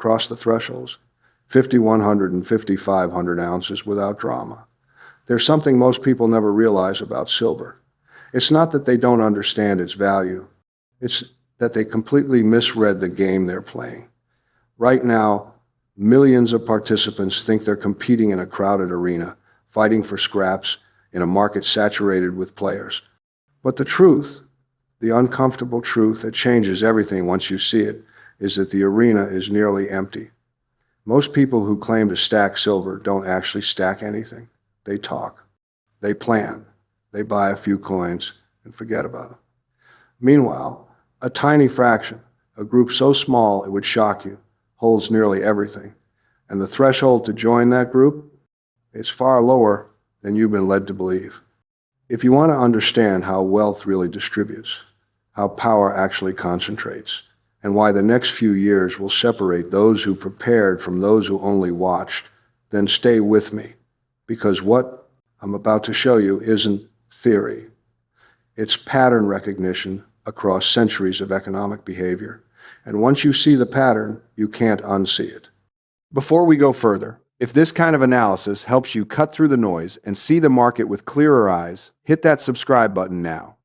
cross the thresholds, 5,100 and 5,500 ounces without drama. There's something most people never realize about silver. It's not that they don't understand its value. It's that they completely misread the game they're playing. Right now, millions of participants think they're competing in a crowded arena, fighting for scraps in a market saturated with players. But the truth, the uncomfortable truth that changes everything once you see it, is that the arena is nearly empty. Most people who claim to stack silver don't actually stack anything. They talk. They plan. They buy a few coins and forget about them. Meanwhile, a tiny fraction, a group so small it would shock you, holds nearly everything. And the threshold to join that group is far lower than you've been led to believe. If you want to understand how wealth really distributes, how power actually concentrates, and why the next few years will separate those who prepared from those who only watched, then stay with me, because what I'm about to show you isn't theory. It's pattern recognition across centuries of economic behavior. And once you see the pattern, you can't unsee it. Before we go further, if this kind of analysis helps you cut through the noise and see the market with clearer eyes, hit that subscribe button now.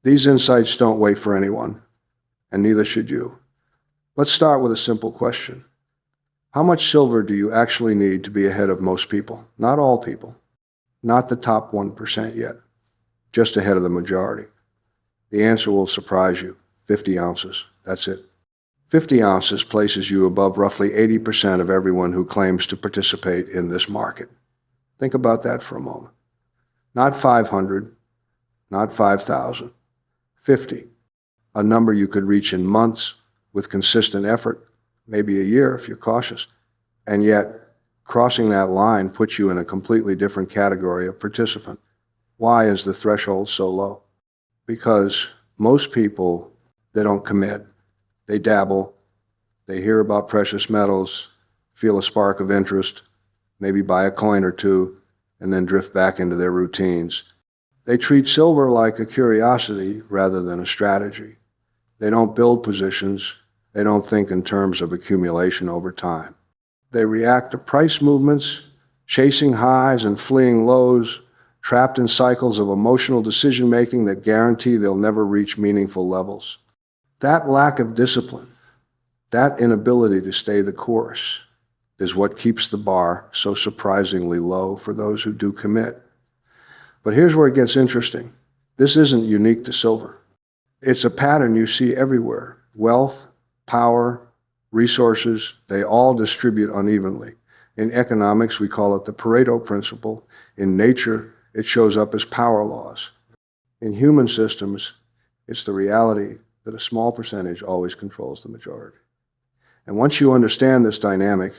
These insights don't wait for anyone, and neither should you. Let's start with a simple question. How much silver do you actually need to be ahead of most people? Not all people. Not the top 1% yet. Just ahead of the majority. The answer will surprise you. 50 ounces. That's it. 50 ounces places you above roughly 80% of everyone who claims to participate in this market. Think about that for a moment. Not 500, not 5,000. 50. A number you could reach in months with consistent effort, maybe a year if you're cautious. And yet, crossing that line puts you in a completely different category of participant. Why is the threshold so low? Because most people, they don't commit. They dabble. They hear about precious metals, feel a spark of interest, maybe buy a coin or two, and then drift back into their routines. They treat silver like a curiosity rather than a strategy. They don't build positions. They don't think in terms of accumulation over time. They react to price movements, chasing highs and fleeing lows, trapped in cycles of emotional decision-making that guarantee they'll never reach meaningful levels. That lack of discipline, that inability to stay the course, is what keeps the bar so surprisingly low for those who do commit. But here's where it gets interesting. This isn't unique to silver. It's a pattern you see everywhere. Wealth, power, resources, they all distribute unevenly. In economics, we call it the Pareto principle. In nature, it shows up as power laws. In human systems, it's the reality that a small percentage always controls the majority. And once you understand this dynamic,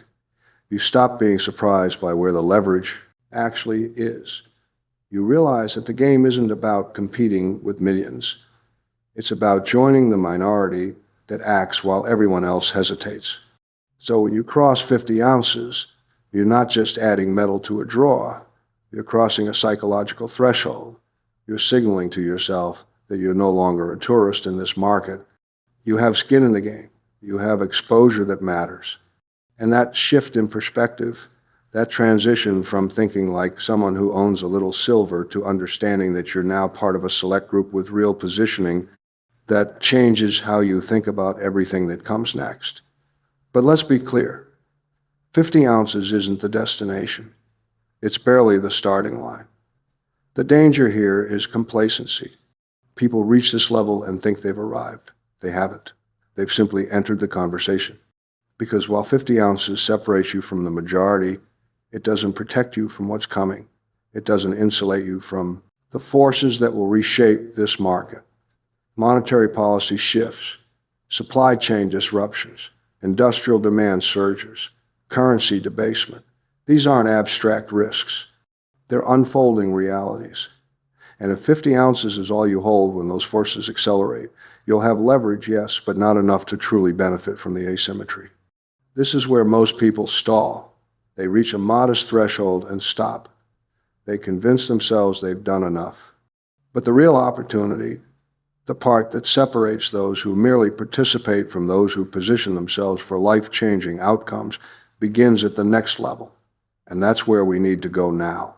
you stop being surprised by where the leverage actually is. You realize that the game isn't about competing with millions. It's about joining the minority that acts while everyone else hesitates. So when you cross 50 ounces, you're not just adding metal to a draw. You're crossing a psychological threshold. You're signaling to yourself that you're no longer a tourist in this market. You have skin in the game. You have exposure that matters. And that shift in perspective, that transition from thinking like someone who owns a little silver to understanding that you're now part of a select group with real positioning, that changes how you think about everything that comes next. But let's be clear, 50 ounces isn't the destination. It's barely the starting line. The danger here is complacency. People reach this level and think they've arrived. They haven't. They've simply entered the conversation. Because while 50 ounces separates you from the majority, it doesn't protect you from what's coming. It doesn't insulate you from the forces that will reshape this market. Monetary policy shifts, supply chain disruptions, industrial demand surges, currency debasement. These aren't abstract risks. They're unfolding realities. And if 50 ounces is all you hold when those forces accelerate, you'll have leverage, yes, but not enough to truly benefit from the asymmetry. This is where most people stall. They reach a modest threshold and stop. They convince themselves they've done enough. But the real opportunity, The part that separates those who merely participate from those who position themselves for life-changing outcomes begins at the next level. And that's where we need to go now.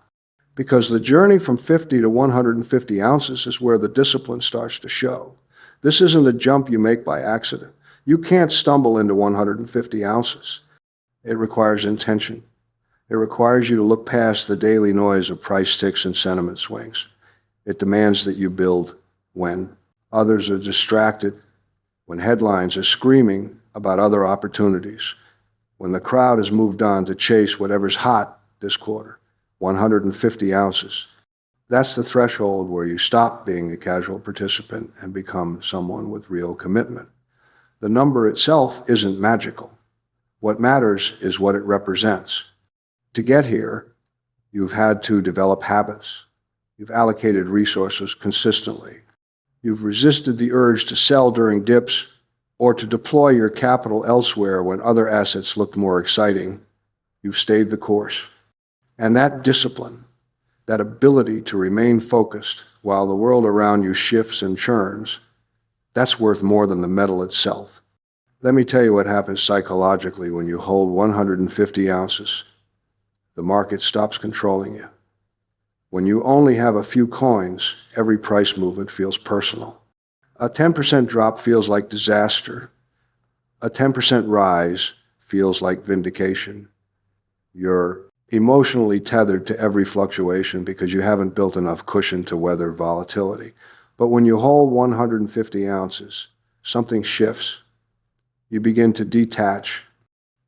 Because the journey from 50 to 150 ounces is where the discipline starts to show. This isn't a jump you make by accident. You can't stumble into 150 ounces. It requires intention. It requires you to look past the daily noise of price ticks and sentiment swings. It demands that you build when others are distracted, when headlines are screaming about other opportunities, when the crowd has moved on to chase whatever's hot this quarter. 150 ounces. That's the threshold where you stop being a casual participant and become someone with real commitment. The number itself isn't magical. What matters is what it represents. To get here, you've had to develop habits. You've allocated resources consistently. You've resisted the urge to sell during dips or to deploy your capital elsewhere when other assets looked more exciting. You've stayed the course. And that discipline, that ability to remain focused while the world around you shifts and churns, that's worth more than the medal itself. Let me tell you what happens psychologically when you hold 150 ounces. The market stops controlling you. When you only have a few coins, every price movement feels personal. A 10% drop feels like disaster. A 10% rise feels like vindication. You're emotionally tethered to every fluctuation because you haven't built enough cushion to weather volatility. But when you hold 150 ounces, something shifts. You begin to detach,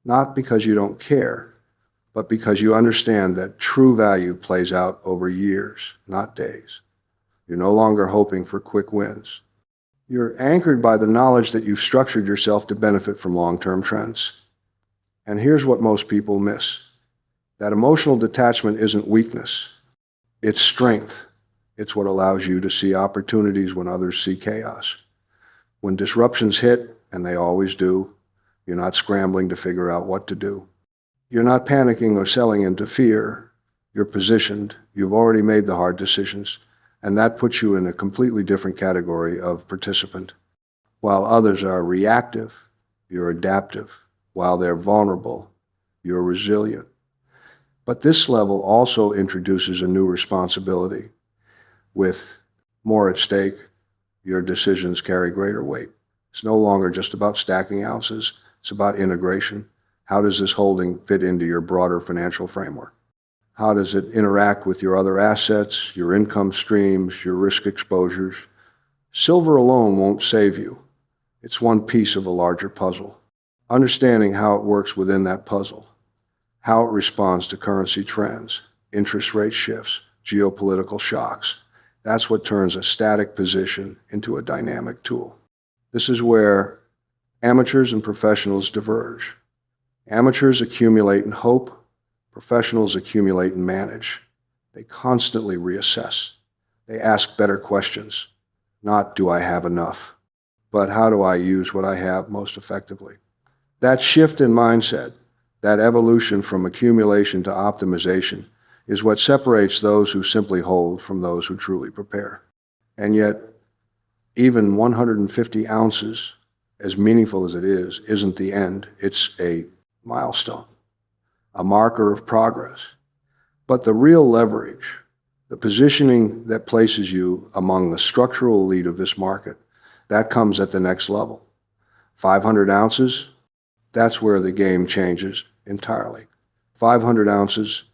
not because you don't care, but because you understand that true value plays out over years, not days. You're no longer hoping for quick wins. You're anchored by the knowledge that you've structured yourself to benefit from long-term trends. And here's what most people miss. That emotional detachment isn't weakness. It's strength. It's what allows you to see opportunities when others see chaos. When disruptions hit, and they always do, you're not scrambling to figure out what to do. You're not panicking or selling into fear. You're positioned. You've already made the hard decisions, and that puts you in a completely different category of participant. While others are reactive, you're adaptive. While they're vulnerable, you're resilient. But this level also introduces a new responsibility. With more at stake, your decisions carry greater weight. It's no longer just about stacking ounces. It's about integration. How does this holding fit into your broader financial framework? How does it interact with your other assets, your income streams, your risk exposures? Silver alone won't save you. It's one piece of a larger puzzle. Understanding how it works within that puzzle, how it responds to currency trends, interest rate shifts, geopolitical shocks. That's what turns a static position into a dynamic tool. This is where amateurs and professionals diverge. Amateurs accumulate and hope. Professionals accumulate and manage. They constantly reassess. They ask better questions. Not, do I have enough? But how do I use what I have most effectively? That shift in mindset, that evolution from accumulation to optimization, is what separates those who simply hold from those who truly prepare. And yet, even 150 ounces, as meaningful as it is, isn't the end. It's a milestone, a marker of progress. But the real leverage, the positioning that places you among the structural elite of this market, that comes at the next level. 500 ounces, that's where the game changes entirely. 500 ounces,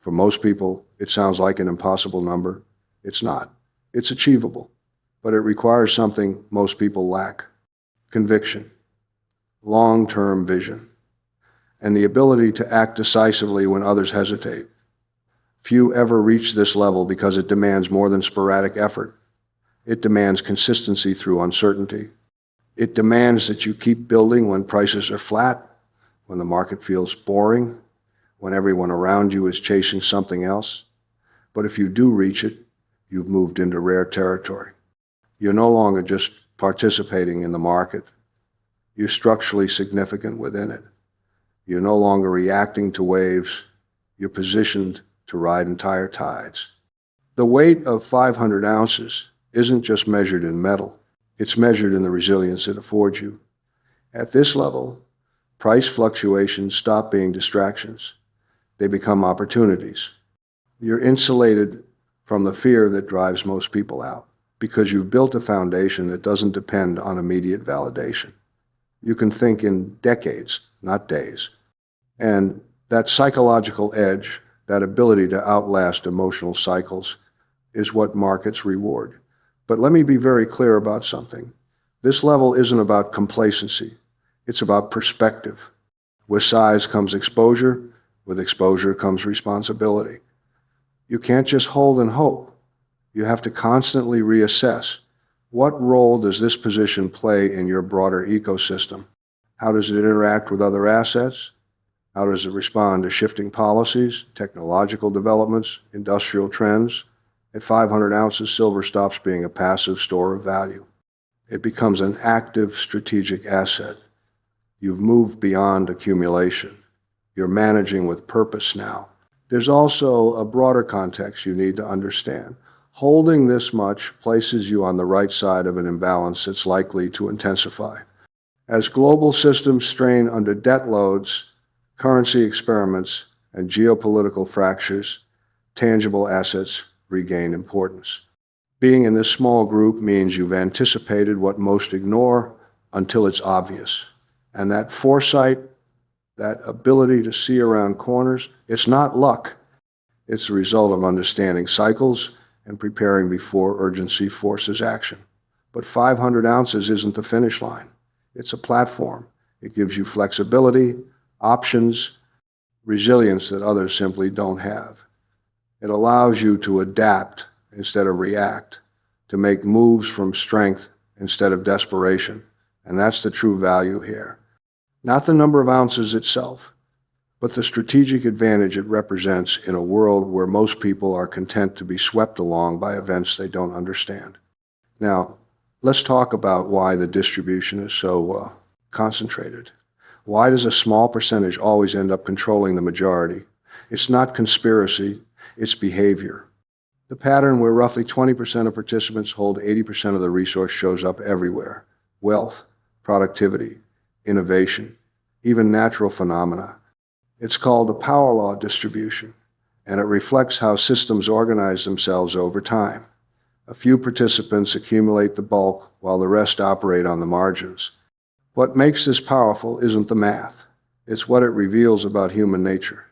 for most people, it sounds like an impossible number. It's not. It's achievable, but it requires something most people lack: conviction, long-term vision, and the ability to act decisively when others hesitate. Few ever reach this level because it demands more than sporadic effort. It demands consistency through uncertainty. It demands that you keep building when prices are flat, when the market feels boring, when everyone around you is chasing something else. But if you do reach it, you've moved into rare territory. You're no longer just participating in the market. You're structurally significant within it. You're no longer reacting to waves. You're positioned to ride entire tides. The weight of 500 ounces isn't just measured in metal. It's measured in the resilience it affords you. At this level, price fluctuations stop being distractions. They become opportunities. You're insulated from the fear that drives most people out because you've built a foundation that doesn't depend on immediate validation. You can think in decades, not days. And that psychological edge, that ability to outlast emotional cycles, is what markets reward. But let me be very clear about something. This level isn't about complacency. It's about perspective. With size comes exposure. With exposure comes responsibility. You can't just hold and hope. You have to constantly reassess. What role does this position play in your broader ecosystem? How does it interact with other assets? How does it respond to shifting policies, technological developments, industrial trends? At 500 ounces, silver stops being a passive store of value. It becomes an active strategic asset. You've moved beyond accumulation. You're managing with purpose now. There's also a broader context you need to understand. Holding this much places you on the right side of an imbalance that's likely to intensify. As global systems strain under debt loads, currency experiments, and geopolitical fractures, tangible assets regain importance. Being in this small group means you've anticipated what most ignore until it's obvious. And that foresight, that ability to see around corners, it's not luck. It's the result of understanding cycles and preparing before urgency forces action. But 500 ounces isn't the finish line. It's a platform. It gives you flexibility, options, resilience that others simply don't have. It allows you to adapt instead of react, to make moves from strength instead of desperation. And that's the true value here. Not the number of ounces itself, but the strategic advantage it represents in a world where most people are content to be swept along by events they don't understand. Now, let's talk about why the distribution is so concentrated. Why does a small percentage always end up controlling the majority? It's not conspiracy, it's behavior. The pattern where roughly 20% of participants hold 80% of the resource shows up everywhere. Wealth, productivity, innovation, even natural phenomena. It's called a power law distribution, and it reflects how systems organize themselves over time. A few participants accumulate the bulk while the rest operate on the margins. What makes this powerful isn't the math. It's what it reveals about human nature.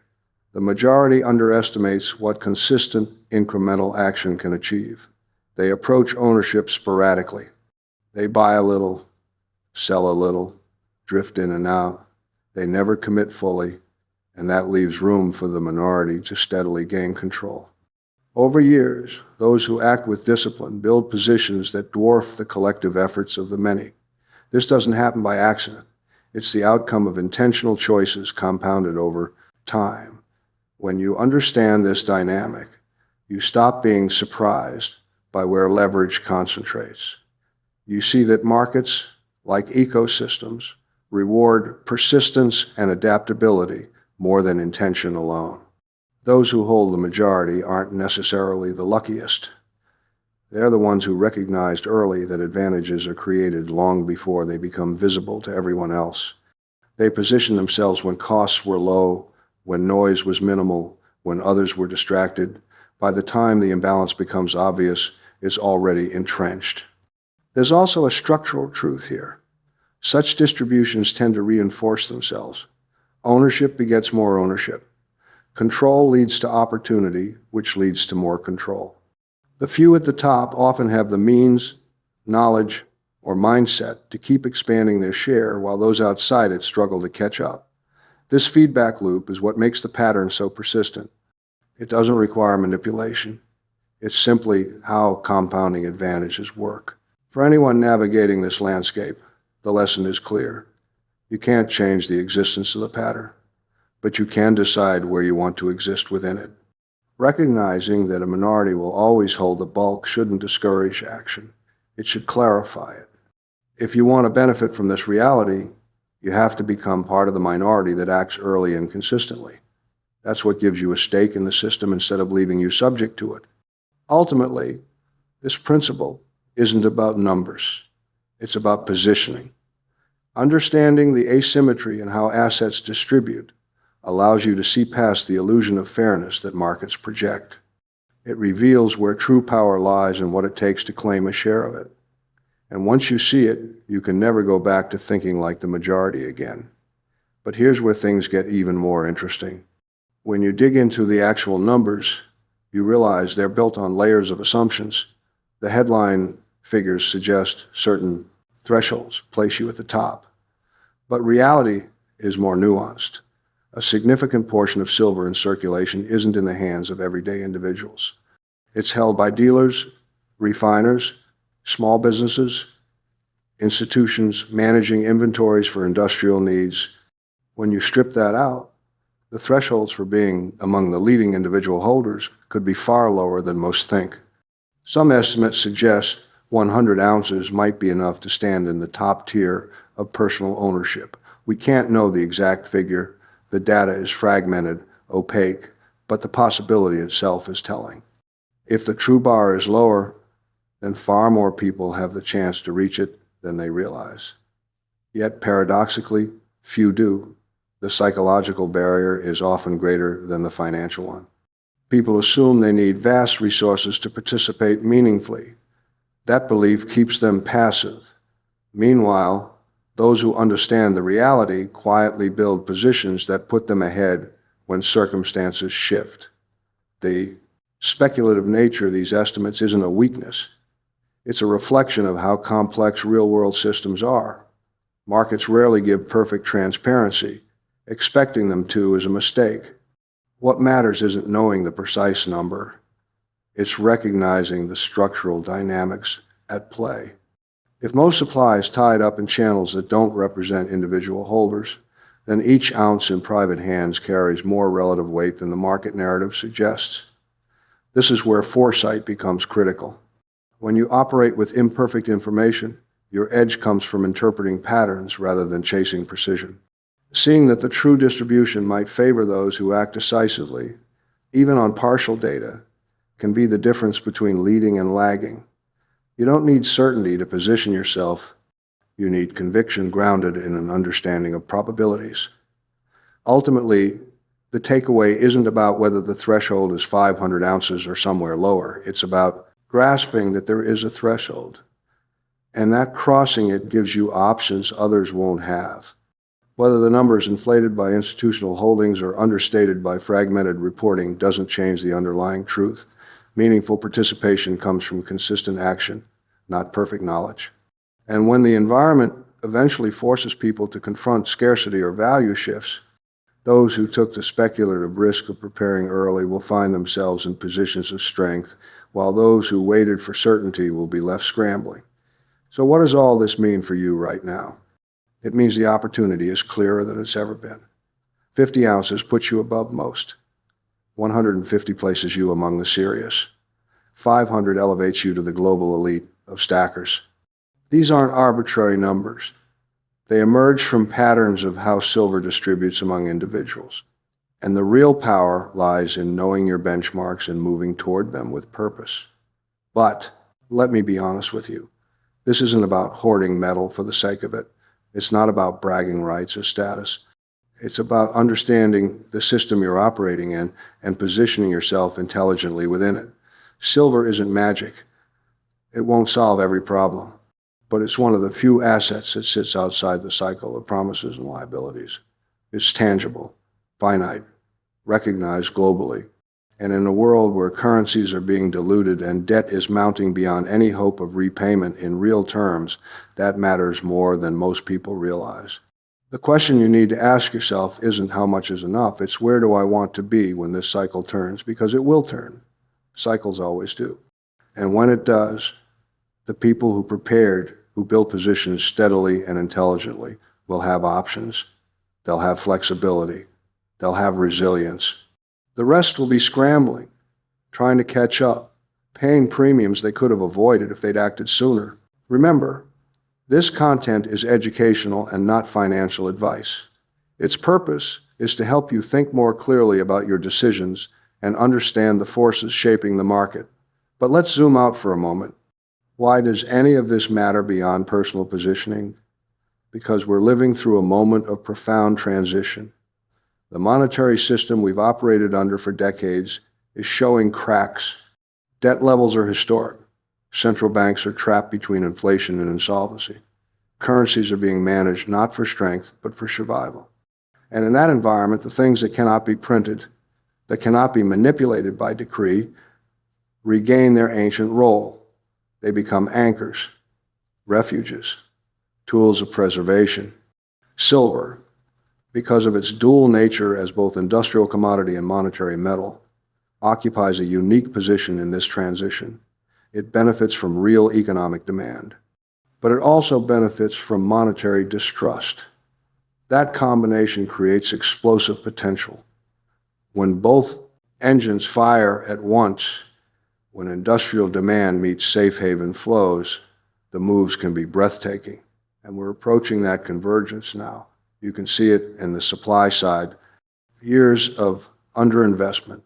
The majority underestimates what consistent, incremental action can achieve. They approach ownership sporadically. They buy a little, sell a little, drift in and out. They never commit fully, and that leaves room for the minority to steadily gain control. Over years, those who act with discipline build positions that dwarf the collective efforts of the many. This doesn't happen by accident. It's the outcome of intentional choices compounded over time. When you understand this dynamic, you stop being surprised by where leverage concentrates. You see that markets, like ecosystems, reward persistence and adaptability more than intention alone. Those who hold the majority aren't necessarily the luckiest. They're the ones who recognized early that advantages are created long before they become visible to everyone else. They position themselves when costs were low, when noise was minimal, when others were distracted. By the time the imbalance becomes obvious, it's already entrenched. There's also a structural truth here. Such distributions tend to reinforce themselves. Ownership begets more ownership. Control leads to opportunity, which leads to more control. The few at the top often have the means, knowledge, or mindset to keep expanding their share while those outside it struggle to catch up. This feedback loop is what makes the pattern so persistent. It doesn't require manipulation. It's simply how compounding advantages work. For anyone navigating this landscape, the lesson is clear. You can't change the existence of the pattern, but you can decide where you want to exist within it. Recognizing that a minority will always hold the bulk shouldn't discourage action. It should clarify it. If you want to benefit from this reality, you have to become part of the minority that acts early and consistently. That's what gives you a stake in the system instead of leaving you subject to it. Ultimately, this principle isn't about numbers. It's about positioning. Understanding the asymmetry in how assets distribute allows you to see past the illusion of fairness that markets project. It reveals where true power lies and what it takes to claim a share of it. And once you see it, you can never go back to thinking like the majority again. But here's where things get even more interesting. When you dig into the actual numbers, you realize they're built on layers of assumptions. The headline figures suggest certain thresholds place you at the top. But reality is more nuanced. A significant portion of silver in circulation isn't in the hands of everyday individuals. It's held by dealers, refiners, small businesses, institutions managing inventories for industrial needs. When you strip that out, the thresholds for being among the leading individual holders could be far lower than most think. Some estimates suggest 100 ounces might be enough to stand in the top tier of personal ownership. We can't know the exact figure. The data is fragmented, opaque, but the possibility itself is telling. If the true bar is lower, then far more people have the chance to reach it than they realize. Yet, paradoxically, few do. The psychological barrier is often greater than the financial one. People assume they need vast resources to participate meaningfully. That belief keeps them passive. Meanwhile, those who understand the reality quietly build positions that put them ahead when circumstances shift. The speculative nature of these estimates isn't a weakness. It's a reflection of how complex real-world systems are. Markets rarely give perfect transparency. Expecting them to is a mistake. What matters isn't knowing the precise number. It's recognizing the structural dynamics at play. If most supply is tied up in channels that don't represent individual holders, then each ounce in private hands carries more relative weight than the market narrative suggests. This is where foresight becomes critical. When you operate with imperfect information, your edge comes from interpreting patterns rather than chasing precision. Seeing that the true distribution might favor those who act decisively, even on partial data, can be the difference between leading and lagging. You don't need certainty to position yourself. You need conviction grounded in an understanding of probabilities. Ultimately, the takeaway isn't about whether the threshold is 500 ounces or somewhere lower. It's about grasping that there is a threshold, and that crossing it gives you options others won't have. Whether the number is inflated by institutional holdings or understated by fragmented reporting doesn't change the underlying truth. Meaningful participation comes from consistent action, not perfect knowledge. And when the environment eventually forces people to confront scarcity or value shifts, those who took the speculative risk of preparing early will find themselves in positions of strength, while those who waited for certainty will be left scrambling. So what does all this mean for you right now? It means the opportunity is clearer than it's ever been. 50 ounces puts you above most. 150 places you among the serious. 500 elevates you to the global elite of stackers. These aren't arbitrary numbers. They emerge from patterns of how silver distributes among individuals. And the real power lies in knowing your benchmarks and moving toward them with purpose. But let me be honest with you. This isn't about hoarding metal for the sake of it. It's not about bragging rights or status. It's about understanding the system you're operating in and positioning yourself intelligently within it. Silver isn't magic. It won't solve every problem, but it's one of the few assets that sits outside the cycle of promises and liabilities. It's tangible, finite, recognized globally. And in a world where currencies are being diluted and debt is mounting beyond any hope of repayment in real terms, that matters more than most people realize. The question you need to ask yourself isn't how much is enough, it's where do I want to be when this cycle turns, because it will turn. Cycles always do. And when it does, the people who prepared, who built positions steadily and intelligently, will have options. They'll have flexibility. They'll have resilience. The rest will be scrambling, trying to catch up, paying premiums they could have avoided if they'd acted sooner. Remember, this content is educational and not financial advice. Its purpose is to help you think more clearly about your decisions and understand the forces shaping the market. But let's zoom out for a moment. Why does any of this matter beyond personal positioning? Because we're living through a moment of profound transition. The monetary system we've operated under for decades is showing cracks. Debt levels are historic. Central banks are trapped between inflation and insolvency. Currencies are being managed not for strength, but for survival. And in that environment, the things that cannot be printed, that cannot be manipulated by decree, regain their ancient role. They become anchors, refuges, tools of preservation. Silver, because of its dual nature as both industrial commodity and monetary metal, occupies a unique position in this transition. It benefits from real economic demand, but it also benefits from monetary distrust. That combination creates explosive potential. When both engines fire at once, when industrial demand meets safe haven flows, the moves can be breathtaking. And we're approaching that convergence now. You can see it in the supply side. Years of underinvestment,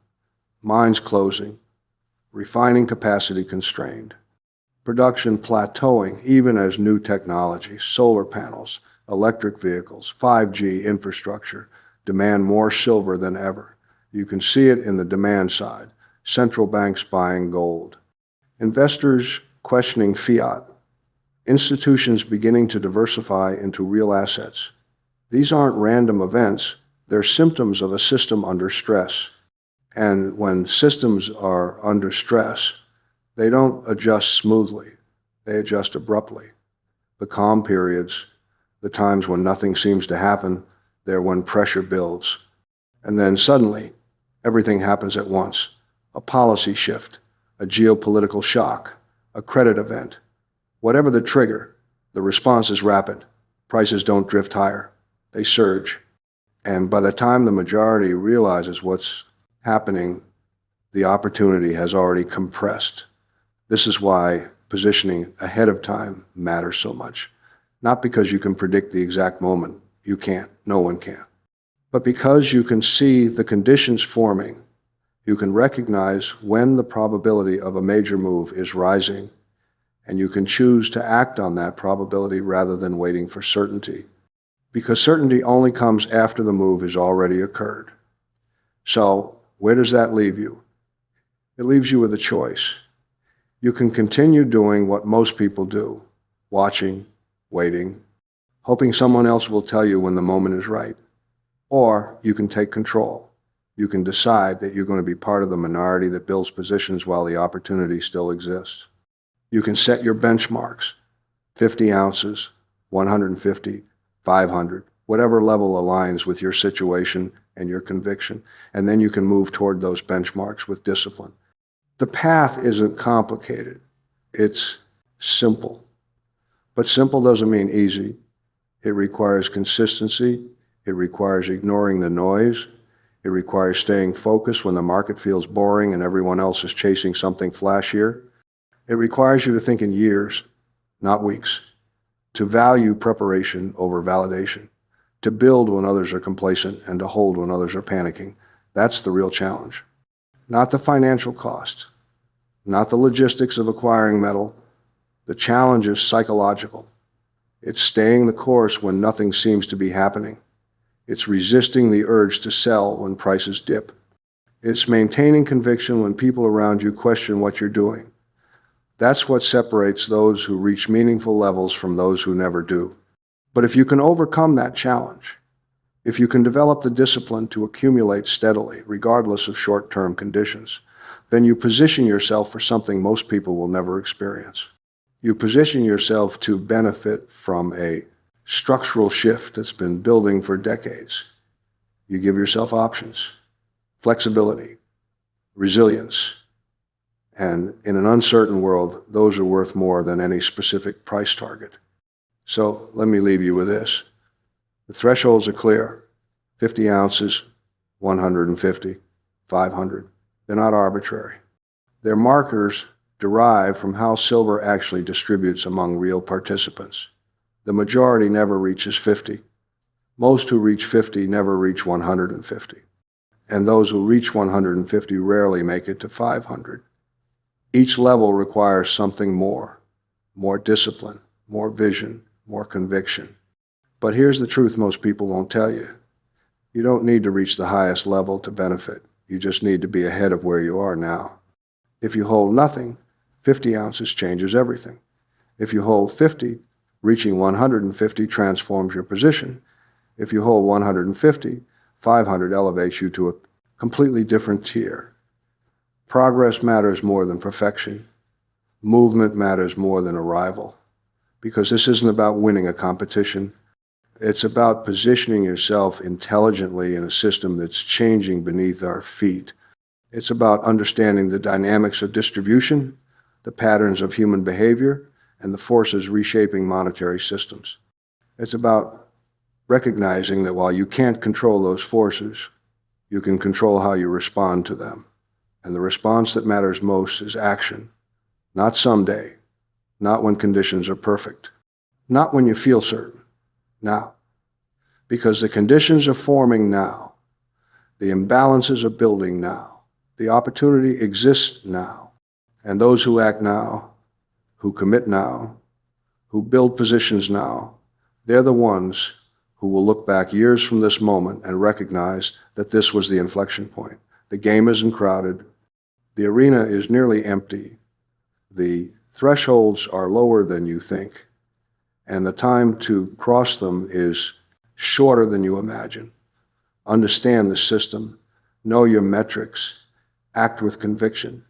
mines closing, refining capacity constrained, production plateauing even as new technologies, solar panels, electric vehicles, 5G infrastructure demand more silver than ever. You can see it in the demand side, central banks buying gold, investors questioning fiat, institutions beginning to diversify into real assets. These aren't random events, they're symptoms of a system under stress. And when systems are under stress, they don't adjust smoothly, they adjust abruptly. The calm periods, the times when nothing seems to happen, they're when pressure builds. And then suddenly, everything happens at once. A policy shift, a geopolitical shock, a credit event. Whatever the trigger, the response is rapid. Prices don't drift higher, they surge. And by the time the majority realizes what's happening, the opportunity has already compressed. This is why positioning ahead of time matters so much. Not because you can predict the exact moment. You can't. No one can. But because you can see the conditions forming, you can recognize when the probability of a major move is rising, and you can choose to act on that probability rather than waiting for certainty. Because certainty only comes after the move has already occurred. So, where does that leave you? It leaves you with a choice. You can continue doing what most people do, watching, waiting, hoping someone else will tell you when the moment is right. Or you can take control. You can decide that you're going to be part of the minority that builds positions while the opportunity still exists. You can set your benchmarks, 50 ounces, 150, 500, whatever level aligns with your situation and your conviction, and then you can move toward those benchmarks with discipline. The path isn't complicated, it's simple. But simple doesn't mean easy. It requires consistency, it requires ignoring the noise, it requires staying focused when the market feels boring and everyone else is chasing something flashier. It requires you to think in years, not weeks, to value preparation over validation, to build when others are complacent and to hold when others are panicking. That's the real challenge. Not the financial cost, not the logistics of acquiring metal. The challenge is psychological. It's staying the course when nothing seems to be happening. It's resisting the urge to sell when prices dip. It's maintaining conviction when people around you question what you're doing. That's what separates those who reach meaningful levels from those who never do. But if you can overcome that challenge, if you can develop the discipline to accumulate steadily, regardless of short-term conditions, then you position yourself for something most people will never experience. You position yourself to benefit from a structural shift that's been building for decades. You give yourself options, flexibility, resilience, and in an uncertain world, those are worth more than any specific price target. So let me leave you with this. The thresholds are clear. 50 ounces, 150, 500. They're not arbitrary. They're markers derived from how silver actually distributes among real participants. The majority never reaches 50. Most who reach 50 never reach 150. And those who reach 150 rarely make it to 500. Each level requires something more. more discipline, more vision, more conviction. But here's the truth most people won't tell you. You don't need to reach the highest level to benefit. You just need to be ahead of where you are now. If you hold nothing, 50 ounces changes everything. If you hold 50, reaching 150 transforms your position. If you hold 150, 500 elevates you to a completely different tier. Progress matters more than perfection. Movement matters more than arrival. Because this isn't about winning a competition. It's about positioning yourself intelligently in a system that's changing beneath our feet. It's about understanding the dynamics of distribution, the patterns of human behavior, and the forces reshaping monetary systems. It's about recognizing that while you can't control those forces, you can control how you respond to them. And the response that matters most is action. Not someday, not when conditions are perfect, not when you feel certain, now. Because the conditions are forming now. The imbalances are building now. The opportunity exists now. And those who act now, who commit now, who build positions now, they're the ones who will look back years from this moment and recognize that this was the inflection point. The game isn't crowded. The arena is nearly empty. The thresholds are lower than you think. And the time to cross them is shorter than you imagine. Understand the system. Know your metrics. Act with conviction.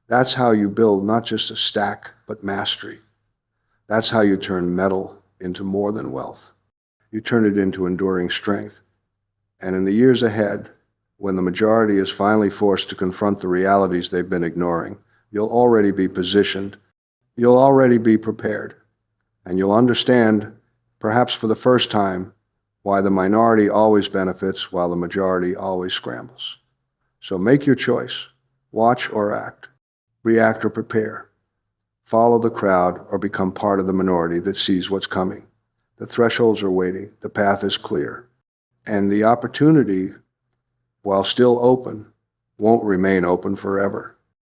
That's how you build not just a stack, but mastery. That's how you turn metal into more than wealth. You turn it into enduring strength. And in the years ahead, when the majority is finally forced to confront the realities they've been ignoring, you'll already be positioned. You'll already be prepared. And you'll understand, perhaps for the first time, why the minority always benefits while the majority always scrambles. So make your choice. Watch or act. React or prepare. Follow the crowd or become part of the minority that sees what's coming. The thresholds are waiting. The path is clear. And the opportunity, while still open, won't remain open forever.